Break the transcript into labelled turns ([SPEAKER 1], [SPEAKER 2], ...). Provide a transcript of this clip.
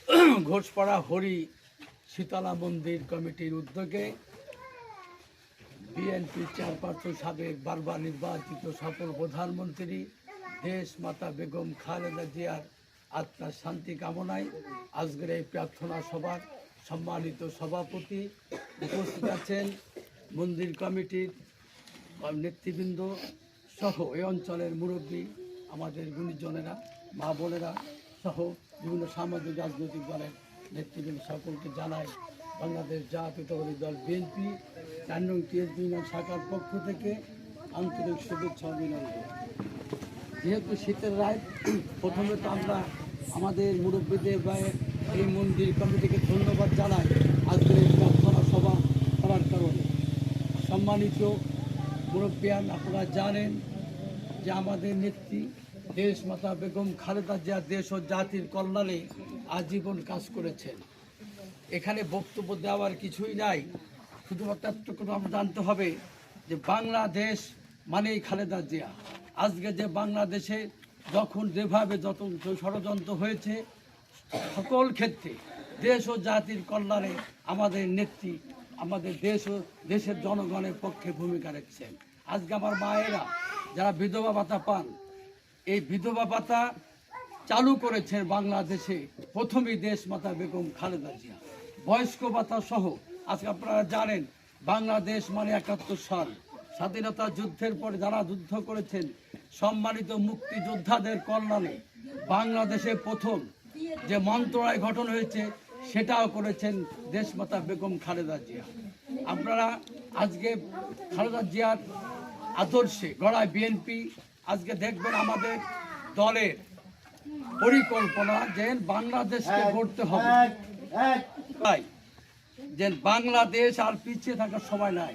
[SPEAKER 1] ঘোষপাড়া হরি শীতলা মন্দির কমিটির উদ্যোগে বিএনপি চেয়ারপারসন সাবেক বারবার নির্বাচিত সফল প্রধানমন্ত্রী দেশ মাতা বেগম খালেদা জিয়ার আত্মার শান্তি কামনায় আজকের এই প্রার্থনা সভার সম্মানিত সভাপতি উপস্থিত আছেন মন্দির কমিটির নেতৃবৃন্দ সহ এই অঞ্চলের মুরব্বী, আমাদের গুণীজনেরা, মা বোনেরা সহ বিভিন্ন সামাজিক রাজনৈতিক দলের নেতৃবৃন্দ সকলকে জানাই বাংলাদেশ জাতীয়তাবাদী দল বিএনপি ৪ নং টিএসবি শাখার পক্ষ থেকে আন্তরিক শুভেচ্ছা অভিনন্দন। যেহেতু শীতের রায়, প্রথমে তো আমরা আমাদের মুরব্বীদের বা এই মন্দির কমিটিকে ধন্যবাদ জানাই আজকের এই প্রার্থনা সভা করার কারণে। সম্মানিত মুরব্বিয়ান, আপনারা জানেন যে আমাদের নেত্রী দেশ মাতা বেগম খালেদা জিয়া দেশ ও জাতির কল্যাণে আজীবন কাজ করেছেন। এখানে বক্তব্য দেওয়ার কিছুই নাই, শুধুমাত্র এতটুকু আমরা জানতে হবে যে বাংলাদেশ মানেই খালেদা জিয়া। আজকে যে বাংলাদেশে যখন যেভাবে যত ষড়যন্ত্র হয়েছে, সকল ক্ষেত্রে দেশ ও জাতির কল্যাণে আমাদের নেত্রী আমাদের দেশ ও দেশের জনগণের পক্ষে ভূমিকা রেখেছেন। আজকে আমার মায়েরা যারা বিধবা ভাতা পান, এই বিধবা ভাতা চালু করেছেন বাংলাদেশে প্রথমেই দেশ মাতা বেগম খালেদা জিয়া। বয়স্ক ভাতা সহ আজকে আপনারা জানেন বাংলাদেশ মানে ৭১ সাল স্বাধীনতা যুদ্ধের পরে যারা যুদ্ধ করেছেন, সম্মানিত মুক্তিযোদ্ধাদের কল্যাণে বাংলাদেশে প্রথম যে মন্ত্রণালয় গঠন হয়েছে সেটাও করেছেন দেশমাতা বেগম খালেদা জিয়া। আপনারা আজকে খালেদা জিয়ার আদর্শে গড়ায় বিএনপি। আজকে দেখবেন আমাদের দলের পরিকল্পনা যে বাংলাদেশকে গড়তে হবে, যে বাংলাদেশ আর পিছিয়ে থাকার সময় নাই।